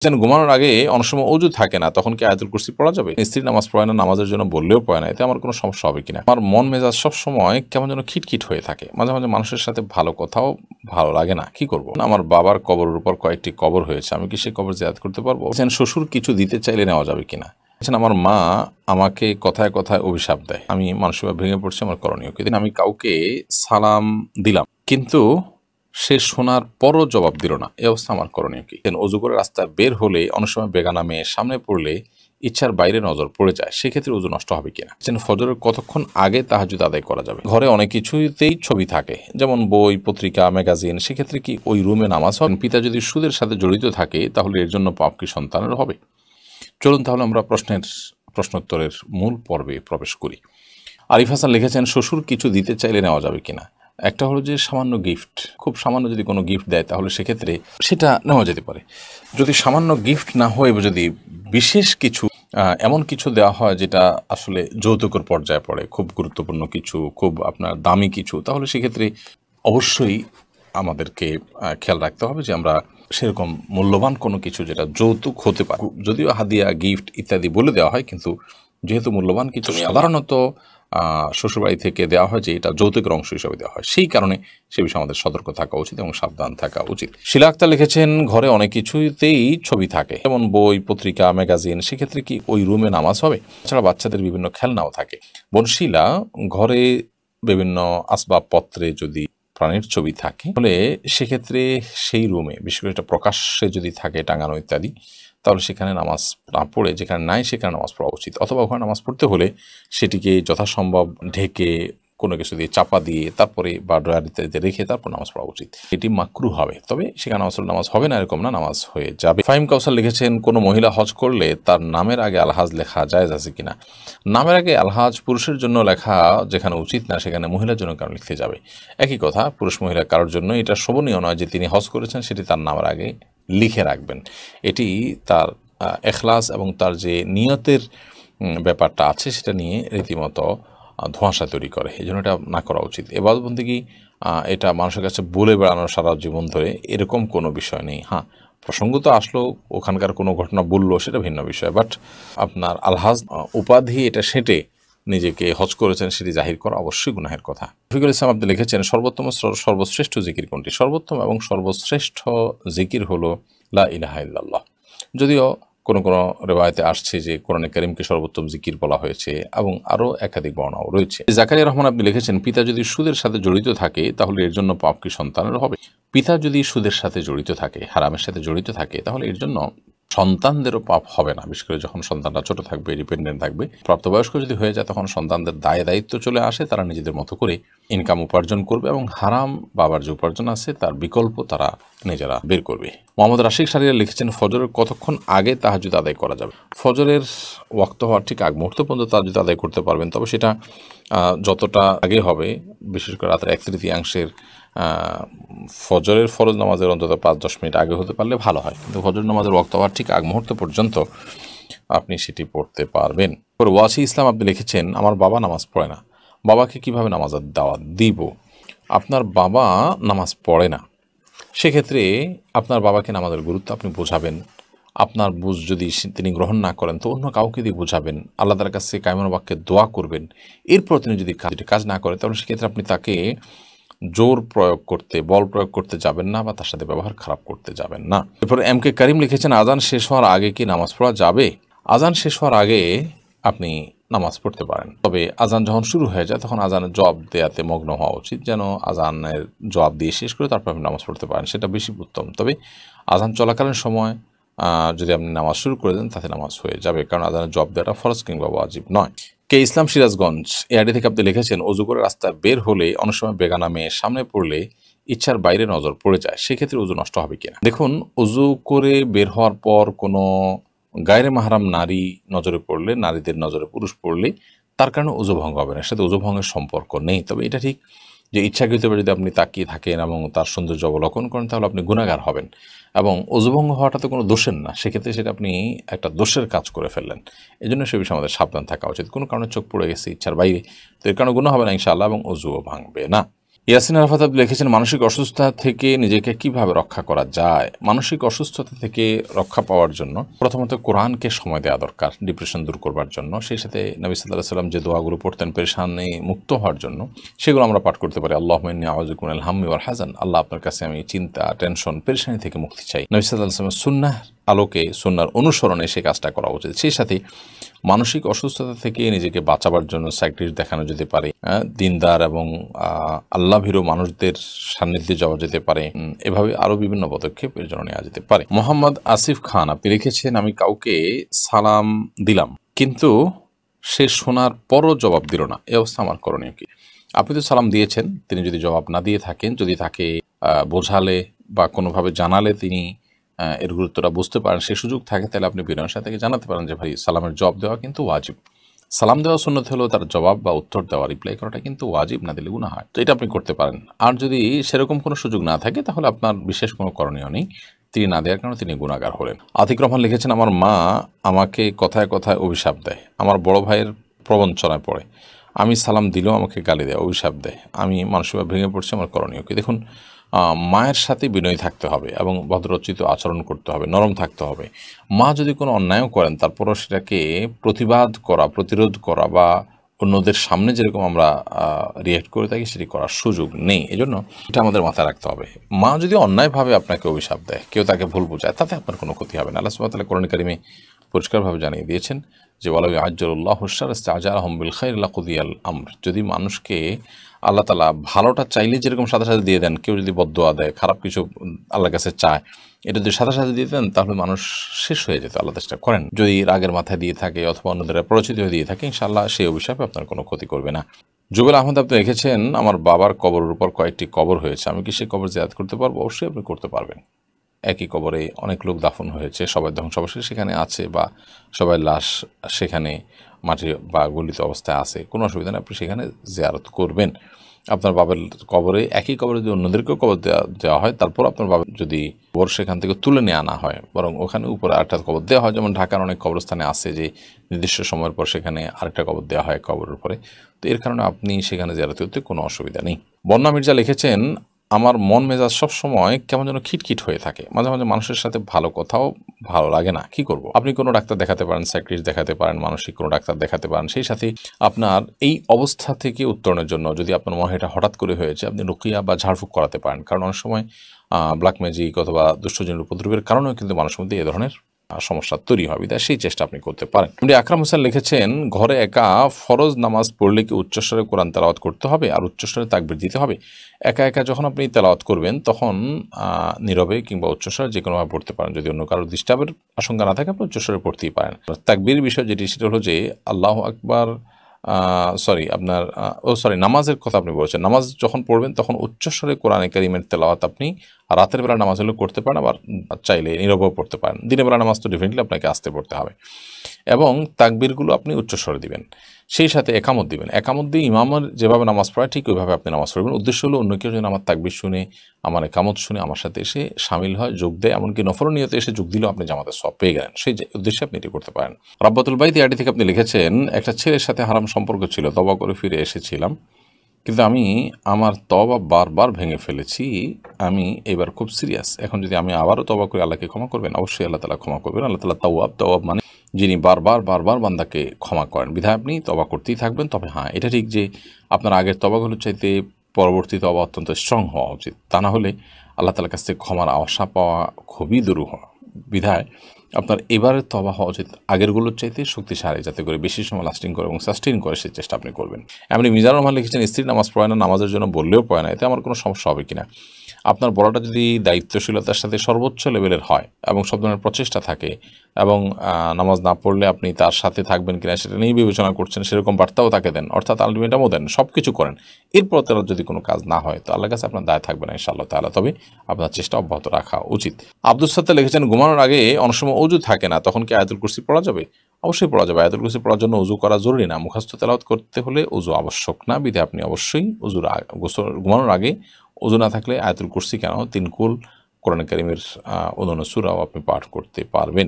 যেন ঘুমানোর আগে অনেক সময় অজু থাকে না, তখন কি আয়াতুল কুরসি পড়া যাবে? স্ত্রী নামাজ পড়ে না, নামাজের জন্য বললেও পড়ে না, এতে আমার কোনো সমস্যা হবে কিনা? আমার মন মেজাজ সবসময় কেমন যেন খিটখিট হয়ে থাকে, মাঝে মাঝে মানুষের সাথে ভালো কথাও ভালো লাগে না, কি করব? আমার বাবার কবরের উপর কয়েকটি কবর হয়েছে, আমি কি সেই কবর জিয়ারত করতে পারবো? যেন শ্বশুর কিছু দিতে চাইলে নেওয়া যাবে কিনা? আমার মা আমাকে কথায় কথায় অভিশাপ দেয়, আমি মানসিকভাবে ভেঙে পড়ছি, আমার করণীয় কি? আমি কাউকে সালাম দিলাম, কিন্তু সে শোনার পরও জবাব দিল না, এই অবস্থা আমার করণীয় কি? অজু করে রাস্তায় বের হলে অনেক সময় বেগানা মেয়ে সামনে পড়লে ইচ্ছার বাইরে নজর পড়ে যায়, সেক্ষেত্রে ওযু নষ্ট হবে কিনা? ফজরের কতক্ষণ আগে তাহাজ্জুদ আদায় করা যাবে? ঘরে অনেক কিছুতেই ছবি থাকে, যেমন বই, পত্রিকা, ম্যাগাজিন, সেক্ষেত্রে কি ওই রুমে নামাজ হবে? পিতা যদি সুদের সাথে জড়িত থাকে তাহলে এর জন্য পাপ কি সন্তানের হবে? চলুন তাহলে আমরা প্রশ্নোত্তরের মূল পর্বে প্রবেশ করি। আরিফ হাসান লিখেছেন, শ্বশুর কিছু দিতে চাইলে নেওয়া যাবে কিনা? একটা হলো যে সামান্য গিফট, খুব সামান্য যদি কোনো গিফট দেয় তাহলে সেক্ষেত্রে সেটা নেওয়া যেতে পারে। যদি সামান্য গিফট না হয়ে যদি বিশেষ কিছু এমন কিছু দেওয়া হয় যেটা আসলে যৌতুকের পর্যায়ে পড়ে, খুব গুরুত্বপূর্ণ কিছু, খুব আপনার দামি কিছু, তাহলে সেক্ষেত্রে অবশ্যই আমাদেরকে খেয়াল রাখতে হবে যে আমরা সেরকম মূল্যবান কোনো কিছু যেটা যৌতুক হতে পারে, যদিও হাদিয়া, গিফট ইত্যাদি বলে দেওয়া হয়, কিন্তু যেহেতু মূল্যবান কিছু সাধারণত শ্বশুরবাড়ি থেকে দেওয়া হয় যে এটা যৌতুকের অংশ হিসাবে দেওয়া হয়, সেই কারণে সে বিষয়ে আমাদের সতর্ক থাকা উচিত এবং সাবধান থাকা উচিত। শিলা আক্তার লিখেছেন, ঘরে অনেক কিছুতেই ছবি থাকে, যেমন বই, পত্রিকা, ম্যাগাজিন, সেক্ষেত্রে কি ওই রুমে নামাজ হবে? এছাড়া বাচ্চাদের বিভিন্ন খেলনাও থাকে। বনশীলা, ঘরে বিভিন্ন আসবাবপত্রে যদি প্রাণীর ছবি থাকে তাহলে সেক্ষেত্রে সেই রুমে, বিশেষ করে এটা প্রকাশ্যে যদি থাকে টাঙানো ইত্যাদি, তাহলে সেখানে নামাজ না পড়ে যেখানে নাই সেখানে নামাজ পড়া উচিত, অথবা ওখানে নামাজ পড়তে হলে সেটিকে যথাসম্ভব ঢেকে কোনো কিছু দিয়ে চাপা দিয়ে তারপরে বা ড্রয়ার ইত্যাদিতে রেখে তারপর নামাজ পড়া উচিত। এটি মাকরু হবে, তবে সেখানে নামাজ হবে না এরকম না, নামাজ হয়ে যাবে। ফাহিম কাউসার লিখেছেন, কোনো মহিলা হজ করলে তার নামের আগে আলহাজ লেখা জায়েজ আছে কিনা? নামের আগে আলহাজ পুরুষের জন্য লেখা যেখানে উচিত না সেখানে মহিলার জন্য কেন লিখতে যাবে? একই কথা, পুরুষ মহিলা কারোর জন্য এটা শোভনীয় নয় যে তিনি হজ করেছেন সেটি তার নামের আগে লিখে রাখবেন। এটি তার এখলাস এবং তার যে নিয়তের ব্যাপারটা আছে সেটা নিয়ে রীতিমতো ধোঁয়াশা তৈরি করে, এই জন্য এটা না করা উচিত। ইবাদত বন্দেগী এটা মানুষের কাছে বলে বেড়ানো সারা জীবন ধরে এরকম কোনো বিষয় নেই। হ্যাঁ, প্রসঙ্গ তো আসলো, ওখানকার কোনো ঘটনা বললো, সেটা ভিন্ন বিষয়, বাট আপনার আলহাজ উপাধি এটা সেটে নিজেকে হজ করেছেন সেটি জাহির করা অবশ্যই গুনাহের কথা। রফিকুল ইসলাম আপনি লিখেছেন, সর্বশ্রেষ্ঠ জিকির কোনটি? সর্বোত্তম এবং সর্বশ্রেষ্ঠ জিকির হলো লা ইলাহা ইল্লাল্লাহ। যদিও কোনো কোনো রেওয়ায়েতে আসছে যে কোরআনে কারীমকে সর্বোত্তম জিকির বলা হয়েছে এবং আরও একাধিক বর্ণনাও রয়েছে। জাকারিয়া রহমান আপনি লিখেছেন, পিতা যদি সুদের সাথে জড়িত থাকে তাহলে এর জন্য পাপ কি সন্তানের হবে? পিতা যদি সুদের সাথে জড়িত থাকে, হারামের সাথে জড়িত থাকে, তাহলে এর জন্য সন্তানদেরও পাপ হবে না, বিশেষ করে যখন সন্তানরা ছোট থাকবে, ডিপেন্ডেন্ট থাকবে। প্রাপ্তবয়স্ক যদি হয়ে যায় তখন সন্তানদের দায় দায়িত্ব চলে আসে, তারা নিজেদের মতো করে ইনকাম উপার্জন করবে এবং হারাম বাবার যে উপার্জন আছে তার বিকল্প তারা নিজেরা বের করবে। মোহাম্মদ রাশিক সারিয়া লিখেছেন, ফজরের কতক্ষণ আগে তাহাজ্জুদ আদায় করা যাবে? ফজরের ওয়াক্ত হওয়ার ঠিক আগ মুহূর্ত পর্যন্ত তাহাজ্জুদ আদায় করতে পারবেন, তবে সেটা যতটা আগে হবে, বিশেষ করে রাতের 1/3 ফজরের ফরজ নামাজের অন্তত 5-10 মিনিট আগে হতে পারলে ভালো হয়, কিন্তু ফজর নামাজের ওয়াক্ত হওয়ার ঠিক আগ মুহূর্ত পর্যন্ত আপনি সেটি পড়তে পারবেন। ওয়াসি ইসলাম আপনি লিখেছেন, আমার বাবা নামাজ পড়ে না, বাবাকে কিভাবে নামাজের দাওয়াত দিব? আপনার বাবা নামাজ পড়ে না, সেক্ষেত্রে আপনার বাবাকে নামাজের গুরুত্ব আপনি বোঝাবেন। আপনার বুঝ যদি তিনি গ্রহণ না করেন তো অন্য কাউকে দিয়ে বোঝাবেন, আল্লাহর কাছে কায়মন বাক্যে দোয়া করবেন। এরপর তিনি যদি কাজ না করে তাহলে সেক্ষেত্রে আপনি তাকে জোর প্রয়োগ করতে, বল প্রয়োগ করতে যাবেন না বা তার সাথে ব্যবহার খারাপ করতে যাবেন না। এরপর এম কে করিম লিখেছেন, আজান শেষ হওয়ার আগে কি নামাজ পড়া যাবে? আজান শেষ হওয়ার আগে আপনি নামাজ পড়তে পারেন, তবে আজান যখন শুরু হয়ে যায় তখন আজানের জবাব দেওয়াতে মগ্ন হওয়া উচিত, যেন আজানের জবাব দিয়ে শেষ করে তারপর আপনি নামাজ পড়তে পারেন, সেটা বেশি উত্তম। তবে আজান চলাকালীন সময় যদি আপনি নামাজ শুরু করে দেন তাতে নামাজ হয়ে যাবে, কারণ আজানের জবাব দেওয়াটা ফরজ কিংবা ওয়াজিব নয়। কে ইসলাম সিরাজগঞ্জ এআরডি থেকে আপনি লিখেছেন, অজু করে রাস্তায় বের হলে অনেক সময় বেগানা মেয়ে সামনে পড়লে ইচ্ছার বাইরে নজর পড়ে যায়, সেক্ষেত্রে অজু নষ্ট হবে কিনা? দেখুন, অজু করে বের হওয়ার পর কোনো গায়রে মাহরাম নারী নজরে পড়লে, নারীদের নজরে পুরুষ পড়লে তার কারণে অজু ভঙ্গ হবে না, সাথে অজু ভঙ্গের সম্পর্ক নেই। তবে এটা ঠিক যে ইচ্ছাকৃতভাবে যদি আপনি তাকিয়ে থাকেন এবং তার সৌন্দর্য অবলোকন করেন তাহলে আপনি গুনাহগার হবেন, এবং অজুভঙ্গ হওয়াটা তো কোনো দোষের না, সেক্ষেত্রে সেটা আপনি একটা দোষের কাজ করে ফেললেন। এই জন্য সে বিষয়ে আমাদের সাবধান থাকা উচিত। কোনো কারণে চোখ পড়ে গেছে ইচ্ছার বাইরে, তো এর কারণে গুনাহ হবে না ইনশাআল্লাহ, এবং অজুও ভাঙবে না। ইয়াসিন আরাফাত আপনি লিখেছেন, মানসিক অসুস্থতা থেকে নিজেকে কিভাবে রক্ষা করা যায়। মানসিক অসুস্থতা থেকে রক্ষা পাওয়ার জন্য প্রথমত কোরআনকে সময় দেওয়া দরকার ডিপ্রেশন দূর করবার জন্য। সেই সাথে নবী সাল্লাল্লাহু আলাইহি ওয়াসাল্লাম যে দোয়াগুলো পড়তেন পেরেশানি মুক্ত হওয়ার জন্য, সেগুলো আমরা পাঠ করতে পারি। আল্লাহুম্মা ইন্নী আউযু বিকা মিনাল হাম্মি ওয়াল হাযান, আল্লাহ আপনার কাছে আমি চিন্তা, টেনশন, পেরেশানি থেকে মুক্তি চাই। নবী সাল্লাল্লাহু আলাইহি ওয়াসাল্লামের সুন্নাহ আলোকে, সুন্নাহর অনুসরণে সেই কাজটা করা উচিত। সেই সাথে মানসিক অসুস্থতা থেকে নিজেকে বাঁচাবার জন্য সাইকিয়াট্রিস্ট দেখানো যেতে পারে, দিনদার এবং আল্লাহভীরু মানুষদের সান্নিধ্যে যাওয়া যেতে পারে। এভাবে আরও বিভিন্ন পদক্ষেপ এর জন্য নেওয়া যেতে পারে। মোহাম্মদ আসিফ খান আপনি লিখেছেন, আমি কাউকে সালাম দিলাম কিন্তু সে শোনার পরও জবাব দিল না, এই অবস্থা আমার করণীয় কি? আপনি তো সালাম দিয়েছেন, তিনি যদি জবাব না দিয়ে থাকেন, যদি তাকে বোঝালে বা কোনোভাবে জানালে তিনি এর গুরুত্বটা বুঝতে পারেন, সে সুযোগ থাকে, তাহলে আপনি বিনয়ের সাথে জানাতে পারেন যে ভাই সালামের জবাব দেওয়া কিন্তু ওয়াজিব। সালাম দেওয়া সুন্নত হলেও তার জবাব বা উত্তর দেওয়া, রিপ্লাই করাটা কিন্তু ওয়াজিব, না দিলে গুনাহ হয়। তো এটা আপনি করতে পারেন। আর যদি সেরকম কোনো সুযোগ না থাকে তাহলে আপনার বিশেষ কোনো করণীয় নেই, তিনি না দেওয়ার কারণে তিনি গুনাহগার হলেন। আতিক রহমান লিখেছেন, আমার মা আমাকে কথায় কথায় অভিশাপ দেয়, আমার বড় ভাইয়ের প্রবঞ্চনায় পড়ে, আমি সালাম দিলেও আমাকে গালি দেয়, অভিশাপ দেয়, আমি মানসিকভাবে ভেঙে পড়ছি, আমার করণীয় কি? দেখুন, মায়ের সাথে বিনয়ী থাকতে হবে এবং ভদ্রোচিত আচরণ করতে হবে, নরম থাকতে হবে। মা যদি কোনো অন্যায়ও করেন তারপরও সেটাকে প্রতিবাদ করা, প্রতিরোধ করা বা অন্যদের সামনে যেরকম আমরা রিয়েক্ট করে থাকি সেটি করার সুযোগ নেই। এজন্য এটা আমাদের মাথায় রাখতে হবে। মা যদি অন্যায়ভাবে আপনাকে অভিশাপ দেয়, কেউ তাকে ভুল বোঝায়, তাতে আপনার কোনো ক্ষতি হবে না। আল্লাহ সুবহানাহু ওয়া তাআলা কোরআন কারীমে পরিষ্কারভাবে জানিয়ে দিয়েছেন যে ওয়ালাউ ইয়াজ্জালুল্লাহু আশ-শাররা ইসতা'জালাহুম বিল খাইরি লাকুদিয়াল আমর। যদি মানুষকে আল্লাহ তাআলা ভালোটা চাইলে যেরকম সাথে সাথে দিয়ে দেন, কেউ যদি বদদোয়া দেয়, খারাপ কিছু আল্লাহর কাছে চায়, এটা যদি সাথে সাথে দিয়ে দেন তাহলে মানুষ শেষ হয়ে যেত। আল্লাহ চেষ্টা করেন, যদি রাগের মাথায় দিয়ে থাকে অথবা অন্যদের পরিচিত হয়ে দিয়ে থাকে, ইনশাআল্লাহ সেই অভিশাপে আপনার কোনো ক্ষতি করবে না। জুবেল আহমদ আপনি লিখেছেন, আমার বাবার কবরের উপর কয়েকটি কবর হয়েছে, আমি কি সেই কবর জিয়ারত করতে পারবো? অবশ্যই আপনি করতে পারবেন। একই কবরে অনেক লোক দাফন হয়েছে, সবাই ধ্বংসাবশেষ সেখানে আছে বা সবাই লাশ সেখানে মাটি বা গলিত অবস্থায় আছে, কোনো অসুবিধা নেই, আপনি সেখানে জিয়ারত করবেন। আপনার বাবার কবরে, একই কবরে যদি অন্যদেরকেও কবর দেওয়া হয়, তারপর আপনার বাবা যদি কবর সেখান থেকে তুলে নিয়ে আনা হয়, বরং ওখানে উপরে আরেকটা কবর দেওয়া হয়, যেমন ঢাকার অনেক কবরস্থানে আছে যে নির্দিষ্ট সময়ের পর সেখানে আরেকটা কবর দেওয়া হয় কবরের উপরে। তো এর কারণে আপনি সেখানে জিয়ারত করতে কোনো অসুবিধা নেই। বন্যা মির্জা লিখেছেন, আমার মন মেজাজ সবসময় কেমন যেন খিটখিট হয়ে থাকে, মাঝে মাঝে মানুষের সাথে ভালো কথাও ভালো লাগে না, কি করব? আপনি কোনো ডাক্তার দেখাতে পারেন, সাইকিয়াট্রিস্ট দেখাতে পারেন, মানসিক কোনো ডাক্তার দেখাতে পারেন। সেই সাথে আপনার এই অবস্থা থেকে উত্তরণের জন্য যদি আপনার মনে হয় এটা হঠাৎ করে হয়েছে, আপনি রুকিয়া বা ঝাড়ফুঁক করাতে পারেন। কারণ অনেক সময় ব্ল্যাক ম্যাজিক অথবা দুষ্টজনের উপদ্রবের কারণেও কিন্তু মানুষের মধ্যে এ ধরনের সমস্যা তৈরি হবে, তাই সেই চেষ্টা আপনি করতে পারেন। এমনি আকরাম হোসেন লিখেছেন, ঘরে একা ফরজ নামাজ পড়লে কি উচ্চস্বরে কোরআন তেলাওয়াত করতে হবে আর উচ্চস্বরে তাকবীর দিতে হবে? একা একা যখন আপনি তেলাওয়াত করবেন তখন নীরবে কিংবা উচ্চস্বরে যে কোনোভাবে পড়তে পারেন। যদি অন্য কারো ডিস্টার্বের আশঙ্কা না থাকে আপনি উচ্চস্বরে পড়তেই পারেন। তাকবীর বিষয় যেটি, সেটা হলো যে আল্লাহু আকবার, নামাজের কথা আপনি বলেছেন। নামাজ যখন পড়বেন তখন উচ্চস্বরে কোরআনে কারীমের তেলাওয়াত আপনি রাতের বেলা নামাজ হলেও করতে পারেন, আবার চাইলে নীরবেও পড়তে পারেন। দিনের বেলা নামাজ তো ডেফিনেটলি আপনাকে আস্তে পড়তে হবে এবং তাকবীরগুলো আপনি উচ্চস্বরে দিবেন। সেই সাথে একামত দিবেন। একামত দিয়ে ইমামের যেভাবে নামাজ পড়ায় ঠিক ওইভাবে আপনি নামাজ পড়বেন। উদ্দেশ্য হলো অন্য কেউ যেন আমার তাকবীর শুনে, আমার একামত শুনে আমার সাথে এসে শামিল হয়, যোগ দেয়, এমনকি নফল নিয়তে এসে যোগ দিলেও আপনি জামাতের সওয়াব পেয়ে গেলেন। সেই উদ্দেশ্যে আপনি এটি করতে পারেন। রাব্বাতুল বাইত ইয়াটি থেকে আপনি লিখেছেন, একটা ছেলের সাথে হারাম সম্পর্ক ছিল, তওবা করে ফিরে এসেছিলাম, কিন্তু আমি আমার তওবা বারবার ভেঙে ফেলেছি। আমি এবার খুব সিরিয়াস। এখন যদি আমি আবারও তওবা করি, আল্লাহকে ক্ষমা করবেন? অবশ্যই আল্লাহ তাআলা ক্ষমা করবেন। আল্লাহ তাআলা তাওয়াব মানে যিনি বারবার বান্দাকে ক্ষমা করেন, বিধায় আপনি তওবা করতেই থাকবেন। তবে হ্যাঁ, এটা ঠিক যে আপনার আগের তওবাগুলোর চাইতে পরবর্তী তওবা অত্যন্ত স্ট্রং হওয়া উচিত। তা না হলে আল্লাহ তাআলার কাছ থেকে ক্ষমার আশা পাওয়া খুবই দুরূহ। বিধায় আপনার এবারের তওবা হওয়া উচিত আগেরগুলোর চাইতে শক্তিশালী, যাতে করে বেশি সময় লাস্টিং করে এবং সাস্টেইন করে, সেই চেষ্টা আপনি করবেন। এমনি মিজানুর রহমান লিখেছেন, স্ত্রী নামাজ পড়ে না, নামাজের জন্য বললেও পড়ে না, এতে আমার কোনো সমস্যা হবে কিনা? আপনার বলাটা যদি দায়িত্বশীলতার সাথে সর্বোচ্চ লেভেলের হয় এবং সব ধরনের প্রচেষ্টা থাকে এবং নামাজ না পড়লে আপনি তার সাথে থাকবেন কিনা সেটা নিয়েই বিবেচনা করছেন, সেরকম বার্তাও তাকে দেন, অর্থাৎ আলটিমেটামও দেন, সব কিছু করেন, এরপর তার যদি কোনো কাজ না হয় তো আল্লাহর কাছে আপনার দায় থাকবে না ইনশাআল্লাহ তাআলা। তবে আপনার চেষ্টা অব্যাহত রাখা উচিত। আব্দুল সাত্তার লিখেছেন, ঘুমানোর আগে অনেক সময় ওযু থাকে না, তখন কি আয়াতুল কুরসি পড়া যাবে? অবশ্যই পড়া যাবে। আয়াতুল কুরসি পড়ার জন্য ওযু করা জরুরি না, মুখস্থ তেলাওয়াত করতে হলে ওযু আবশ্যক না, বিধায় আপনি অবশ্যই ঘুমানোর আগে ওযু না থাকলে আয়াতুল কুরসি কেন 3 কুল কোরআন কারীমের অন্যান্য সূরাও আপনি পাঠ করতে পারবেন।